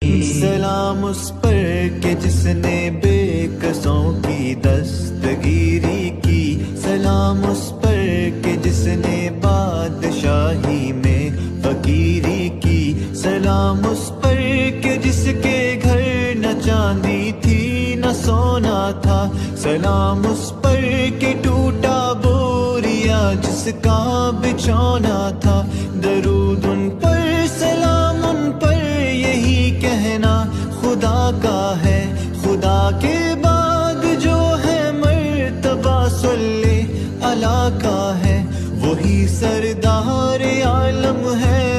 सलाम उस पर के जिसने बेकसों की दस्तगीरी की। सलाम उस पर के जिसने बादशाही में फकीरी की। सलाम उस पर के जिसके घर न चांदी थी न सोना था। सलाम उस पर के टूटा बोरिया जिसका बिछौना था। दरूद उन पर सलाम उन पर यही कहना खुदा का है। खुदा के बाद जो है मर्तबा सल्ले अला का है। वही सरदार आलम है।